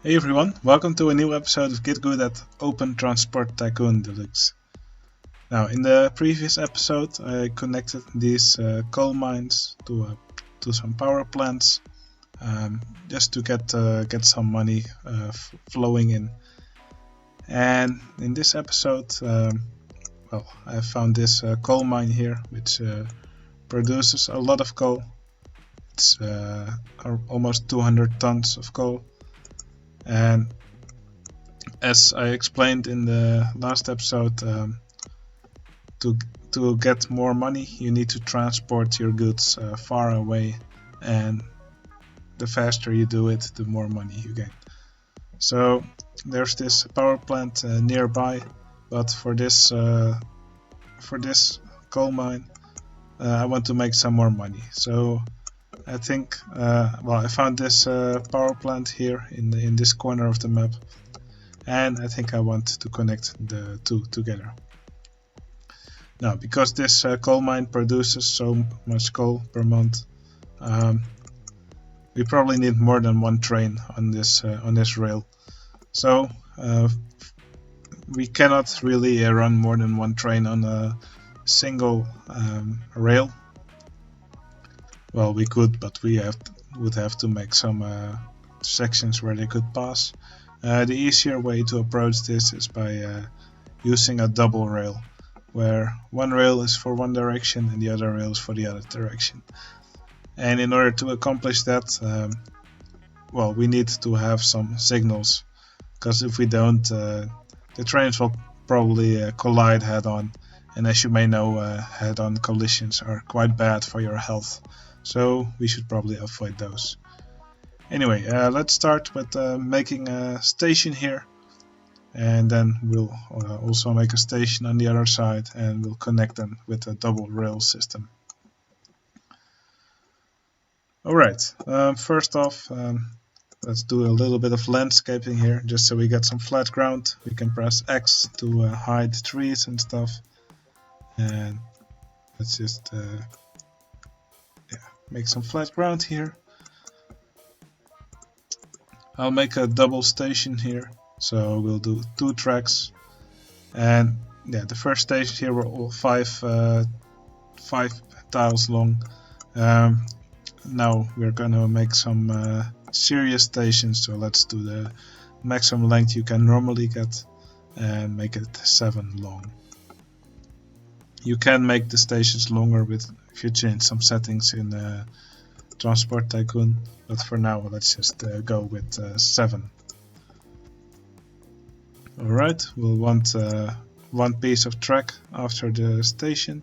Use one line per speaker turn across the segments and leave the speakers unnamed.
Hey everyone, welcome to a new episode of Git Good at Open Transport Tycoon Deluxe. Now, in the previous episode, I connected these coal mines to some power plants, just to get some money flowing in. And in this episode, I found this coal mine here, which produces a lot of coal. It's almost 200 tons of coal. And as I explained in the last episode, to get more money, you need to transport your goods far away, and the faster you do it, the more money you gain. So there's this power plant nearby, but for this coal mine, I want to make some more money. So I think, I found this power plant here in this corner of the map, and I think I want to connect the two together. Now, because this coal mine produces so much coal per month, we probably need more than one train on this rail. So we cannot really run more than one train on a single rail. Well, we could, but we would have to make some sections where they could pass. The easier way to approach this is by using a double rail, where one rail is for one direction and the other rail is for the other direction. And in order to accomplish that, we need to have some signals, because if we don't, the trains will probably collide head-on. And as you may know, head-on collisions are quite bad for your health. So we should probably avoid those. Anyway, let's start with making a station here, and then we'll also make a station on the other side, and we'll connect them with a double rail system. Alright, first off, let's do a little bit of landscaping here, just so we get some flat ground. We can press X to hide trees and stuff, and let's just make some flat ground here. I'll make a double station here, so we'll do 2 tracks, and the first station here were all 5 tiles long. Now we're gonna make some serious stations, so let's do the maximum length you can normally get and make it 7 long. You can make the stations longer if you change some settings in Transport Tycoon, but for now let's just go with 7. Alright, we'll want one piece of track after the station,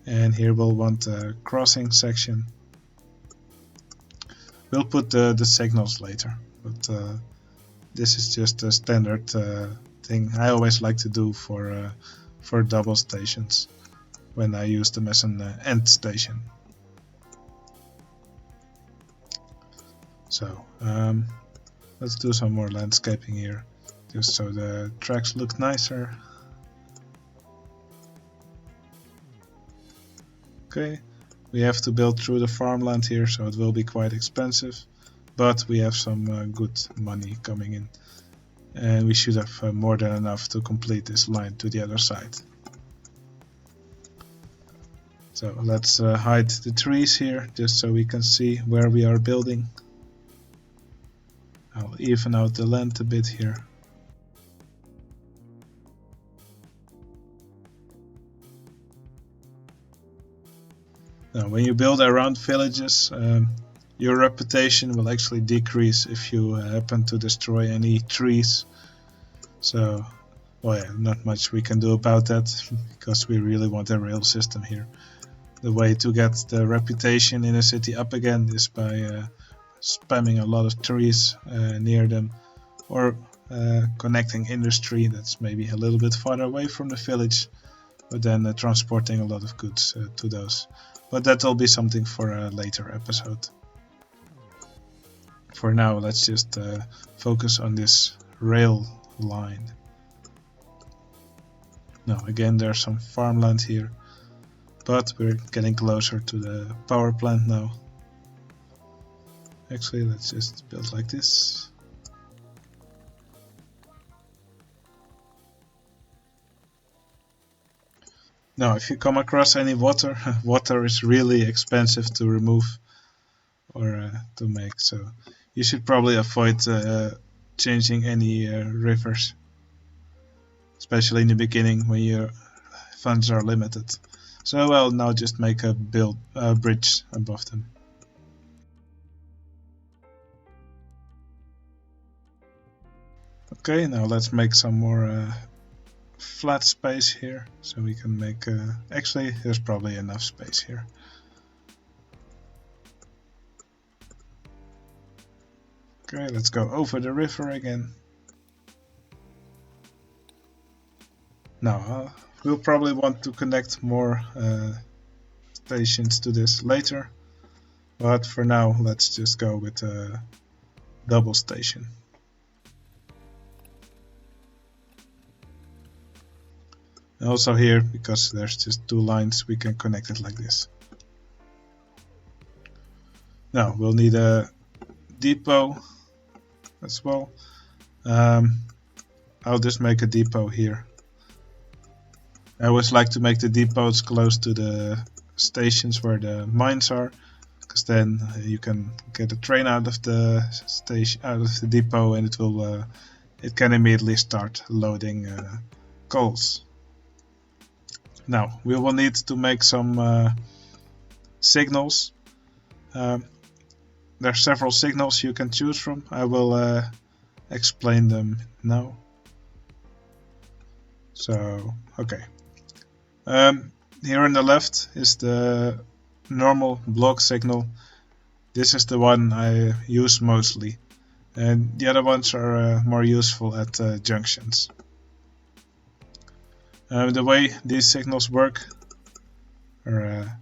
and here we'll want a crossing section. We'll put the signals later, but this is just a standard thing I always like to do for double stations when I use them as an end station. So let's do some more landscaping here, just so the tracks look nicer. Okay, we have to build through the farmland here, so it will be quite expensive, but we have some good money coming in, and we should have more than enough to complete this line to the other side. So let's hide the trees here, just so we can see where we are building. I'll even out the land a bit here. Now, when you build around villages, your reputation will actually decrease if you happen to destroy any trees. So, not much we can do about that, because we really want a rail system here. The way to get the reputation in a city up again is by spamming a lot of trees near them, or connecting industry that's maybe a little bit farther away from the village, but then transporting a lot of goods to those. But that'll be something for a later episode. For now, let's just focus on this rail line. Now again, there's some farmland here, but we're getting closer to the power plant now. Actually, let's just build like this. Now, if you come across any water, water is really expensive to remove or to make, so you should probably avoid changing any rivers, especially in the beginning when your funds are limited. So I'll now just make a bridge above them. Okay, now let's make some more flat space here, so we can make actually there's probably enough space here. Okay, let's go over the river again. Now we'll probably want to connect more stations to this later, but for now let's just go with a double station. And also here, because there's just two lines, we can connect it like this. Now we'll need a depot as well. I'll just make a depot here. I always like to make the depots close to the stations where the mines are, because then you can get a train out of the station, out of the depot, and it can immediately start loading coals. Now we will need to make some signals. There are several signals you can choose from. I will explain them now. So, okay. Here on the left is the normal block signal. This is the one I use mostly, and the other ones are more useful at junctions. The way these signals work are,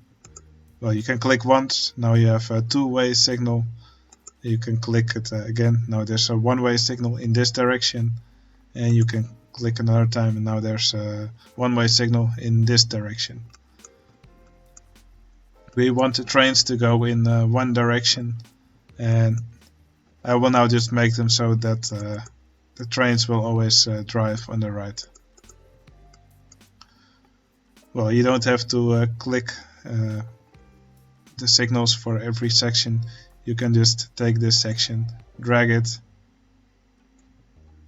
well, you can click once, now you have a two-way signal. You can click it again, now there's a one-way signal in this direction, and you can click another time and now there's a one-way signal in this direction. We want the trains to go in one direction, and I will now just make them so that the trains will always drive on the right. Well, you don't have to click the signals for every section. You can just take this section, drag it,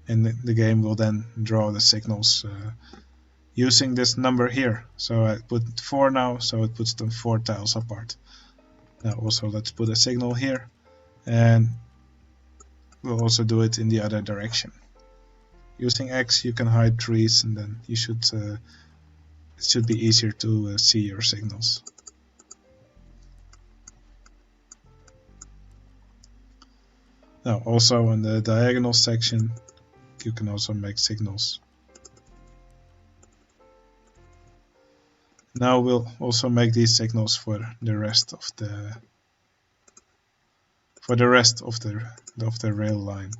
and the game will then draw the signals using this number here. So I put 4 now, so it puts them 4 tiles apart. Now also let's put a signal here, and we'll also do it in the other direction. Using X you can hide trees, and then you should it should be easier to see your signals. Now also on the diagonal section you can also make signals. Now we'll also make these signals for the rest of the rail line.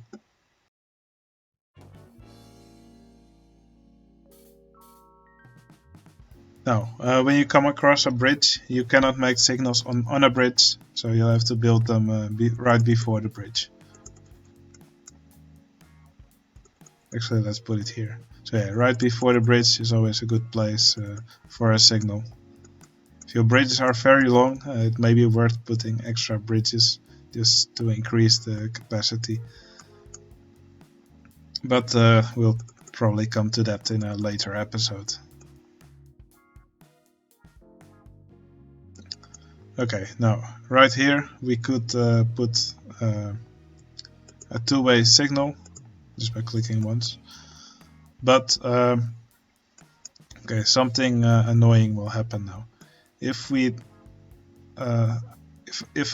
Now, when you come across a bridge, you cannot make signals on a bridge, so you'll have to build them right before the bridge. Actually, let's put it here. So yeah, right before the bridge is always a good place for a signal. If your bridges are very long, it may be worth putting extra bridges just to increase the capacity. But we'll probably come to that in a later episode. Okay, now right here we could put a two-way signal just by clicking once, but okay, something annoying will happen now. If we if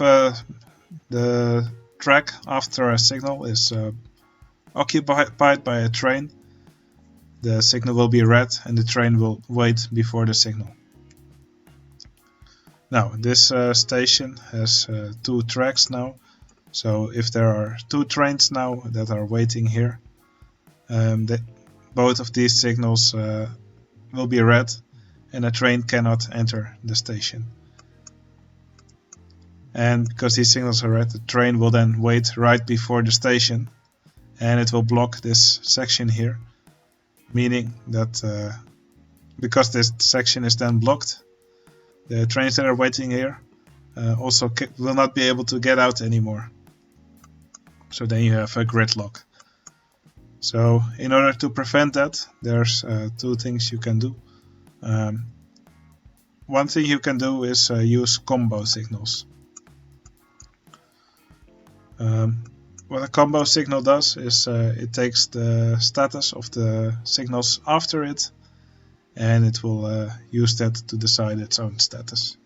the track after a signal is occupied by a train, the signal will be red and the train will wait before the signal. Now this station has 2 tracks now, so if there are 2 trains now that are waiting here, both of these signals will be red and a train cannot enter the station. and because these signals are red, the train will then wait right before the station, and it will block this section here, meaning that because this section is then blocked, the trains that are waiting here also will not be able to get out anymore. So then you have a gridlock. So in order to prevent that, there's two things you can do. One thing you can do is use combo signals. What a combo signal does is it takes the status of the signals after it, and it will use that to decide its own status.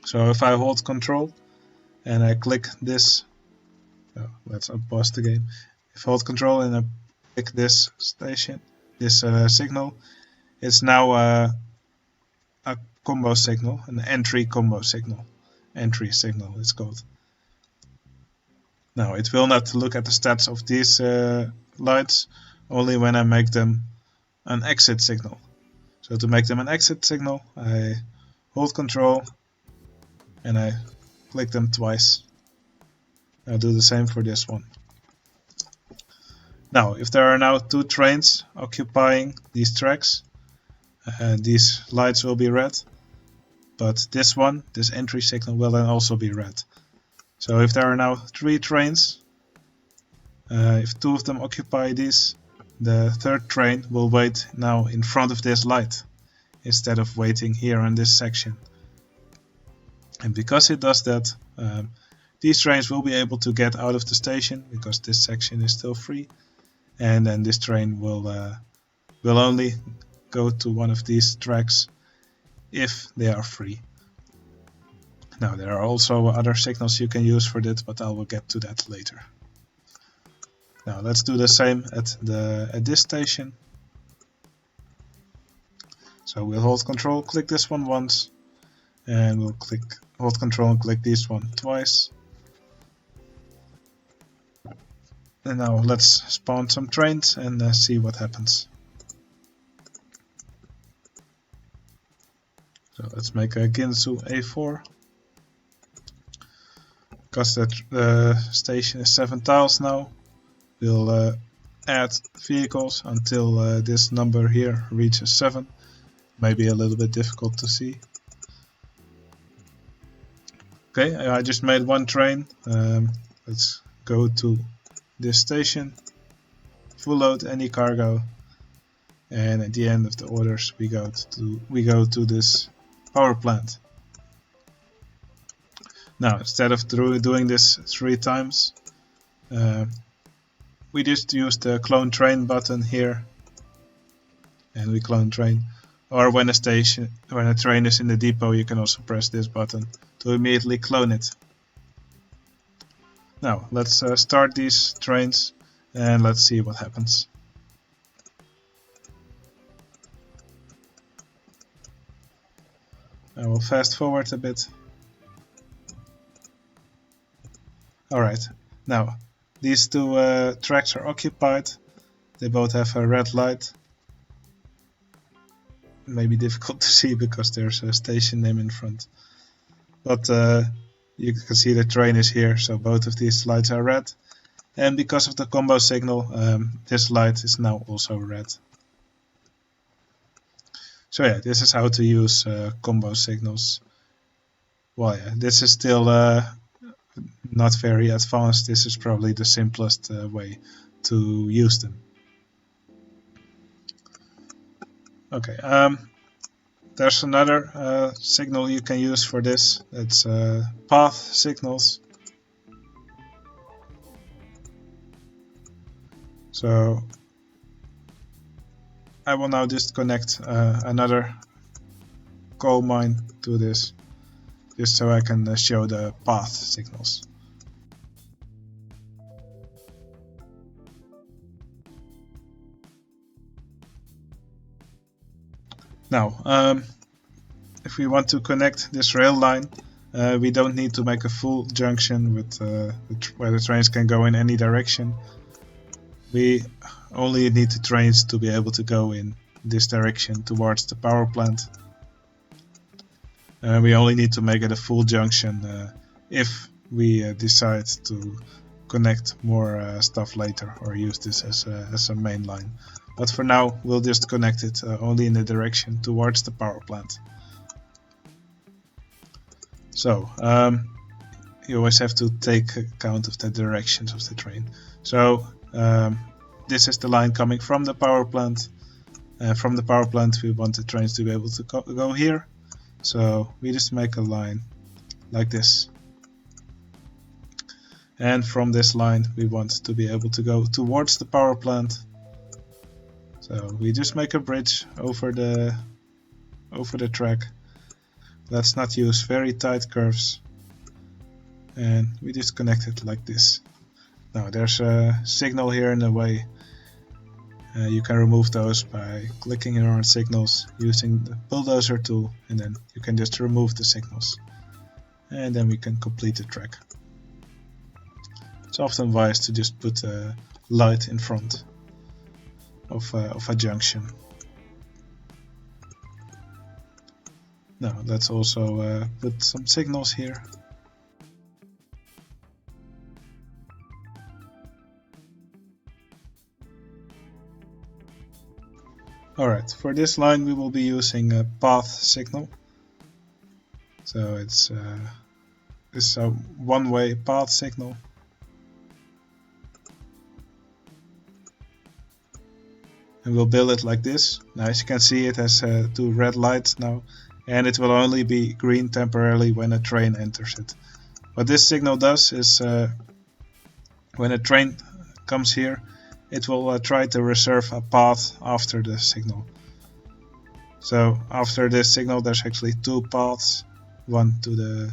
So if I hold Control and I click this, let's unpause the game. If I hold Control and I click this station, this signal, it's now a combo signal, an entry combo signal. Entry signal it's called. Now it will not look at the stats of these lights, only when I make them an exit signal. So to make them an exit signal, I hold Control and I click them twice. I'll do the same for this one. Now, if there are now two trains occupying these tracks, these lights will be red, but this one, this entry signal, will then also be red. So if there are now three trains, if two of them occupy these, the third train will wait now in front of this light, instead of waiting here in this section. And because it does that, these trains will be able to get out of the station, because this section is still free, and then this train will only go to one of these tracks if they are free. Now there are also other signals you can use for that, but I will get to that later. Now let's do the same at this station. So we'll hold Control, click this one once, and we'll hold Control and click this one twice. And now let's spawn some trains and see what happens. So let's make a Ginsu A4. Because the station is 7 tiles now, we'll add vehicles until this number here reaches 7. Maybe a little bit difficult to see. Okay, I just made one train. Let's go to this station, full load any cargo, and at the end of the orders we go to this power plant. Now instead of doing this 3 times, we just use the clone train button here, and we clone train. Or when a train is in the depot, you can also press this button to immediately clone it. Now let's start these trains and let's see what happens. I will fast forward a bit. Alright, now these two tracks are occupied. They both have a red light. Maybe difficult to see because there's a station name in front. But you can see the train is here, so both of these lights are red. And because of the combo signal, this light is now also red. So yeah, this is how to use combo signals. Well, yeah, this is still not very advanced. This is probably the simplest way to use them. Okay, there's another signal you can use for this. It's path signals. So I will now just connect another coal mine to this, just so I can show the path signals. Now, if we want to connect this rail line, we don't need to make a full junction with where the trains can go in any direction. We only need the trains to be able to go in this direction towards the power plant. We only need to make it a full junction if we decide to connect more stuff later or use this as a main line. But for now we'll just connect it only in the direction towards the power plant. So you always have to take account of the directions of the train. So this is the line coming from the power plant. From the power plant we want the trains to be able to go here. So we just make a line like this. And from this line we want to be able to go towards the power plant. So we just make a bridge over the track. Let's not use very tight curves. And we just connect it like this. Now there's a signal here in the way. You can remove those by clicking around signals using the bulldozer tool, and then you can just remove the signals. And then we can complete the track. It's often wise to just put a light in front of a junction. Now let's also put some signals here. Alright, for this line we will be using a path signal. So it's a one-way path signal. And we'll build it like this. Now as you can see it has two red lights now, and it will only be green temporarily when a train enters it. What this signal does is when a train comes here, it will try to reserve a path after the signal. So after this signal there's actually two paths, one to the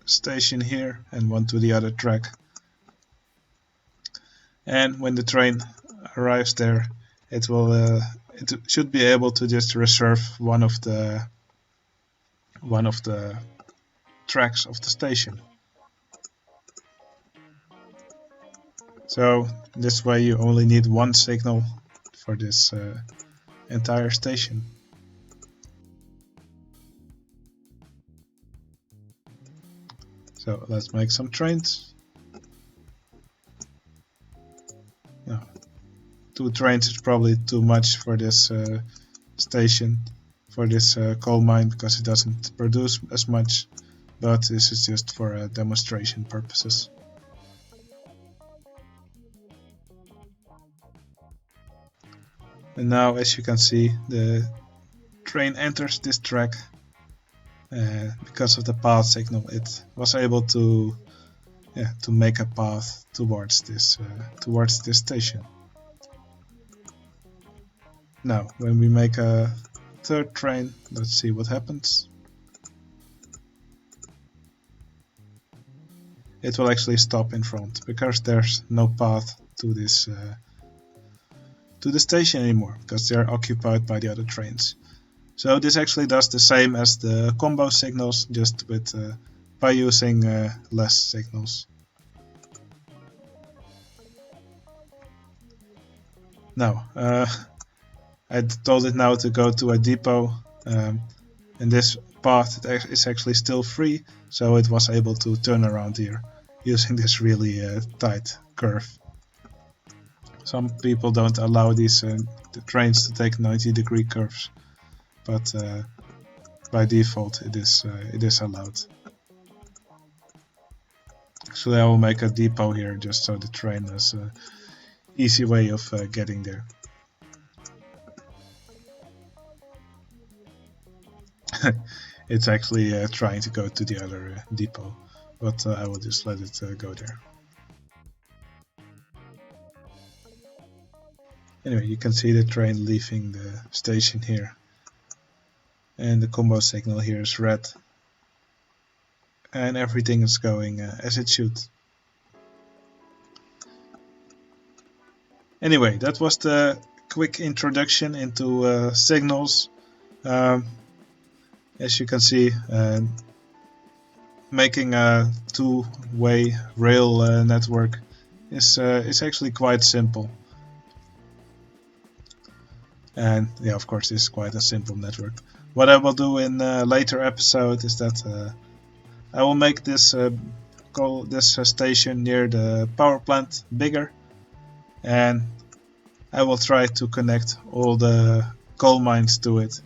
station here and one to the other track. And when the train arrives there, it should be able to just reserve one of the tracks of the station. So this way you only need one signal for this entire station. So let's make some trains. No, 2 trains is probably too much for this station, for this coal mine, because it doesn't produce as much, but this is just for demonstration purposes. And now as you can see, the train enters this track. Because of the path signal, it was able to make a path towards this station. Now when we make a third train, let's see what happens. It will actually stop in front because there's no path to this to the station anymore, because they are occupied by the other trains. So this actually does the same as the combo signals, just with by using less signals. Now I told it now to go to a depot, and this path is actually still free, so it was able to turn around here using this really tight curve. Some people don't allow these the trains to take 90-degree curves, but by default it is allowed. Actually, I will make a depot here just so the train has an easy way of getting there. It's actually trying to go to the other depot, but I will just let it go there. Anyway, you can see the train leaving the station here, and the combo signal here is red, and everything is going as it should. Anyway, that was the quick introduction into signals. As you can see, making a two-way rail network is actually quite simple. And yeah, of course, this is quite a simple network. What I will do in a later episode is that I will make this station near the power plant bigger, and I will try to connect all the coal mines to it,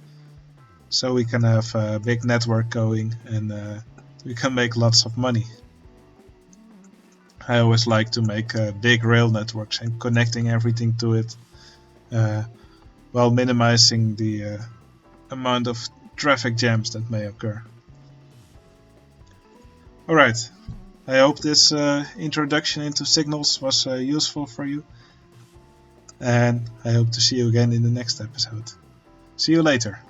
so we can have a big network going, and we can make lots of money. I always like to make big rail networks and connecting everything to it, while minimizing the amount of traffic jams that may occur. Alright, I hope this introduction into signals was useful for you, and I hope to see you again in the next episode. See you later.